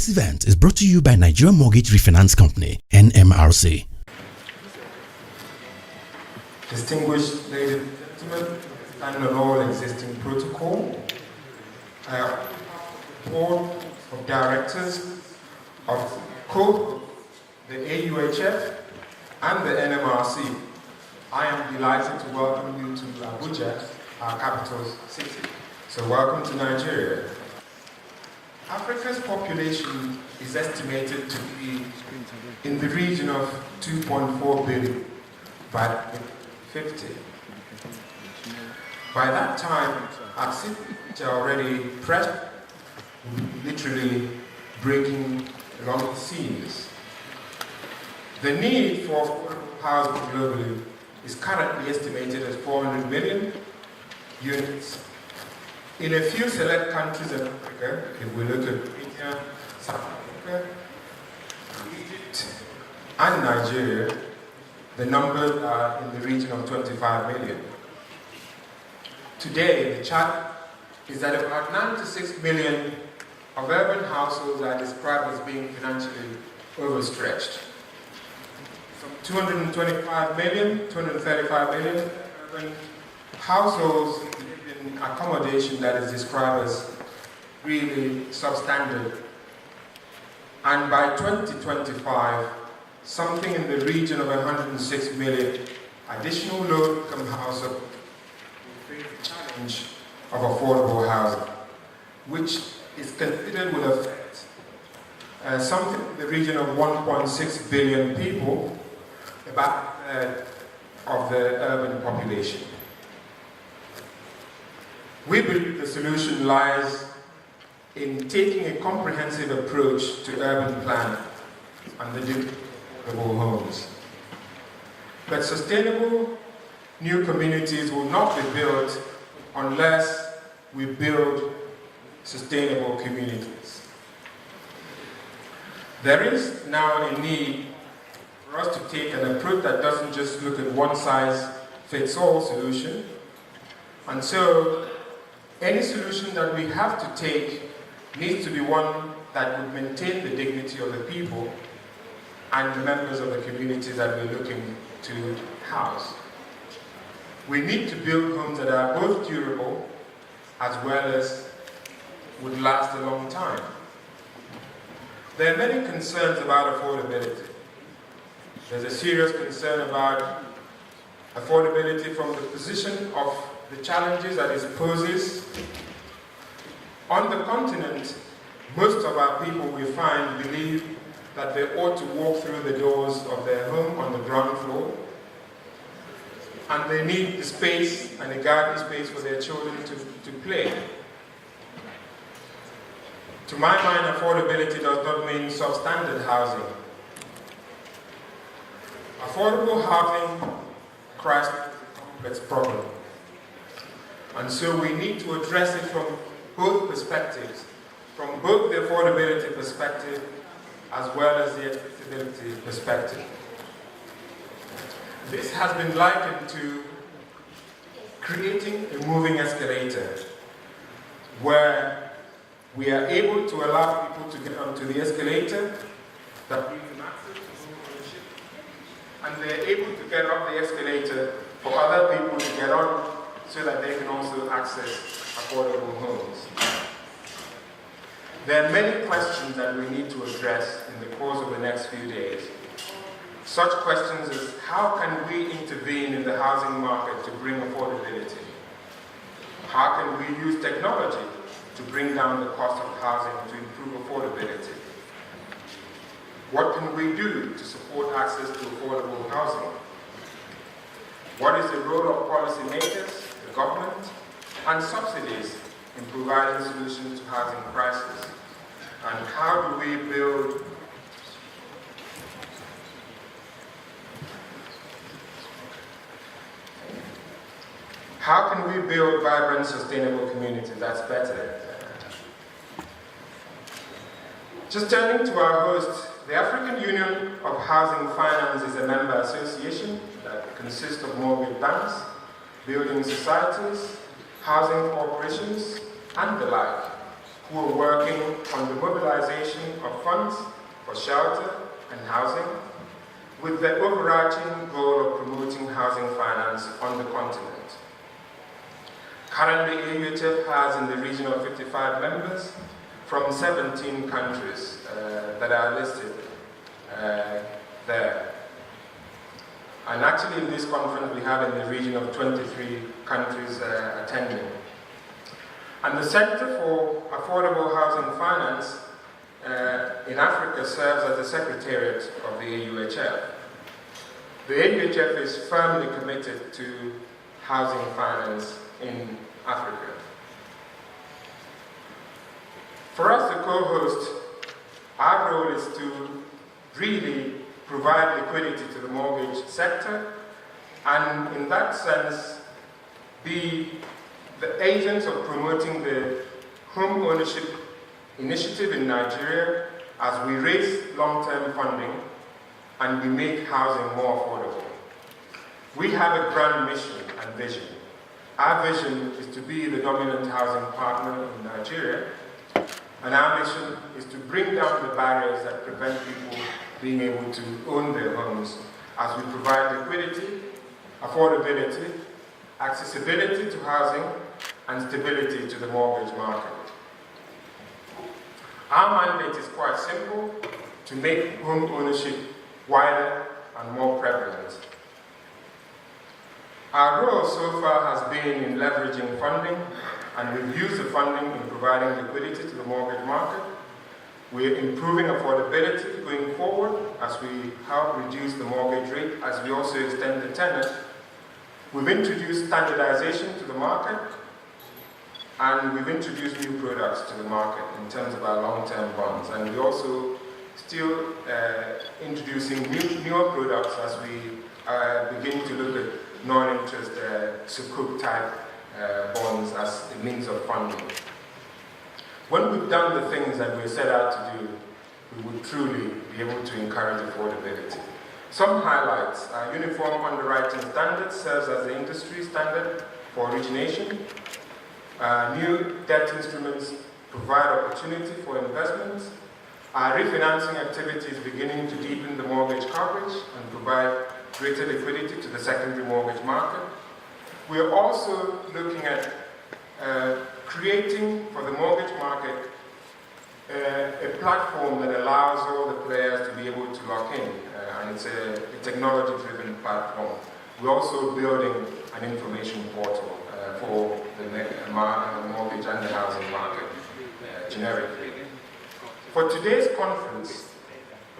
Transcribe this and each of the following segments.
This event is brought to you by Nigerian Mortgage Refinance Company, NMRC. Distinguished ladies and gentlemen, and on all existing protocol, Board of Directors of the AUHF and the NMRC, I am delighted to welcome you to Abuja, our capital city. So welcome to Nigeria. Africa's population is estimated to be in the region of 2.4 billion by 2050. By that time, our cities are already present, literally breaking along the seams. The need for affordable housing globally is currently estimated as 400 million units. In a few select countries in Africa, if we look at Kenya, South Africa, Egypt, and Nigeria, the numbers are in the region of 25 million. Today, the chart is that about 96 million of urban households are described as being financially overstretched. From 225 million, 235 million urban households in accommodation that is described as really substandard. And by 2025, something in the region of 106 million additional low-income households will face the challenge of affordable housing, which is considered will affect something in the region of 1.6 billion people, about a third of the urban population. We believe the solution lies in taking a comprehensive approach to urban planning and the development of affordable homes. But sustainable new communities will not be built unless we build sustainable communities. There is now a need for us to take an approach that doesn't just look at one-size-fits-all solution. And so, any solution that we have to take needs to be one that would maintain the dignity of the people and the members of the community that we're looking to house. We need to build homes that are both durable as well as would last a long time. There are many concerns about affordability. There's a serious concern about affordability from the position of the challenges that it poses. On the continent, most of our people, we find, believe that they ought to walk through the doors of their home on the ground floor, and they need the space and the garden space for their children to play. To my mind, affordability does not mean substandard housing. Affordable housing crisis is a complex problem. And so we need to address it from both perspectives, from both the affordability perspective as well as the accessibility perspective. This has been likened to creating a moving escalator where we are able to allow people to get onto the escalator that gives them access to home ownership, and they're able to get up the escalator for other people to get on so that they can also access affordable homes. There are many questions that we need to address in the course of the next few days. Such questions as, how can we intervene in the housing market to bring affordability? How can we use technology to bring down the cost of housing to improve affordability? What can we do to support access to affordable housing? What is the role of policymakers, the government, and subsidies in providing solutions to housing crisis? And how do we build vibrant, sustainable communities? That's better. Just turning to our host, the African Union of Housing Finance is a member association that consists of mortgage banks, building societies, housing corporations, and the like, who are working on the mobilization of funds for shelter and housing, with the overarching goal of promoting housing finance on the continent. Currently, AUHF has in the region of 55 members from 17 countries that are listed there. And actually in this conference we have in the region of 23 countries attending. And the Center for Affordable Housing Finance in Africa serves as the secretariat of the AUHF. The AUHF is firmly committed to housing finance in Africa. For us, the co-host, our role is to really provide liquidity to the mortgage sector, and in that sense, be the agents of promoting the home ownership initiative in Nigeria as we raise long-term funding and we make housing more affordable. We have a grand mission and vision. Our vision is to be the dominant housing partner in Nigeria, and our mission is to bring down the barriers that prevent people being able to own their homes as we provide liquidity, affordability, accessibility to housing, and stability to the mortgage market. Our mandate is quite simple: to make home ownership wider and more prevalent. Our role so far has been in leveraging funding, and we've used the funding in providing liquidity to the mortgage market. We're improving affordability going forward as we help reduce the mortgage rate, as we also extend the tenor. We've introduced standardization to the market, and we've introduced new products to the market in terms of our long-term bonds. And we're also still introducing newer products as we begin to look at non-interest sukuk type bonds as a means of funding. When we've done the things that we set out to do, we would truly be able to encourage affordability. Some highlights: our uniform underwriting standard serves as the industry standard for origination. New debt instruments provide opportunity for investments. Our refinancing activity is beginning to deepen the mortgage coverage and provide greater liquidity to the secondary mortgage market. We are also looking at creating for the mortgage market a platform that allows all the players to be able to lock in, and it's a technology-driven platform. We're also building an information portal for the mortgage and the housing market generically. For today's conference,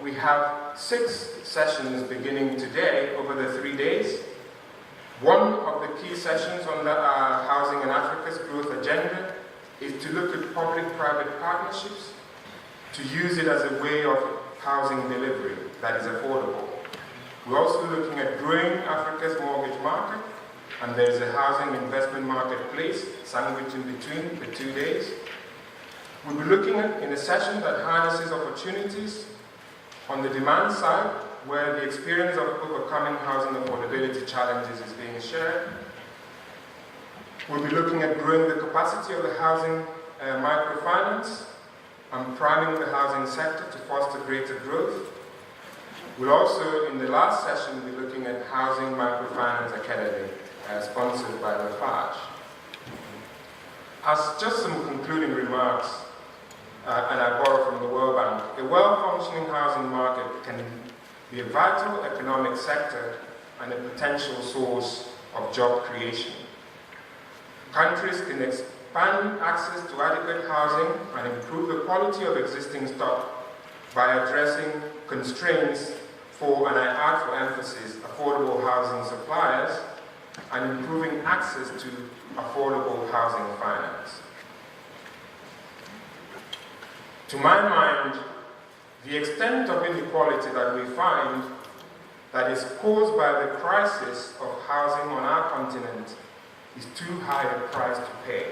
we have 6 sessions beginning today over the 3 days. One of the key sessions on our Housing in Africa's Growth Agenda is to look at public-private partnerships, to use it as a way of housing delivery that is affordable. We're also looking at growing Africa's mortgage market, and there's a housing investment marketplace sandwiched in between the 2 days. We'll be looking at, in a session that harnesses opportunities on the demand side, where the experience of overcoming housing affordability challenges is being shared. We'll be looking at growing the capacity of the housing microfinance and priming the housing sector to foster greater growth. We'll also, in the last session, be looking at Housing Microfinance Academy, sponsored by Lafarge. As just some concluding remarks, and I borrow from the World Bank, a well-functioning housing market can be a vital economic sector and a potential source of job creation. Countries can expand access to adequate housing and improve the quality of existing stock by addressing constraints for, and I add for emphasis, affordable housing suppliers, and improving access to affordable housing finance. To my mind, the extent of inequality that we find that is caused by the crisis of housing on our continent is too high a price to pay,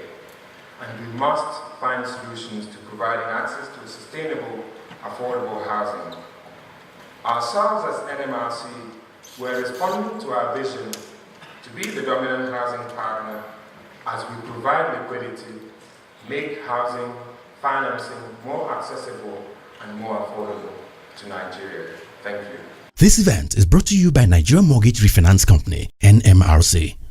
and we must find solutions to providing access to sustainable, affordable housing. Ourselves as NMRC, we're responding to our vision to be the dominant housing partner as we provide liquidity, make housing financing more accessible, and more affordable to Nigeria. Thank you. This event is brought to you by Nigeria Mortgage Refinance Company, NMRC.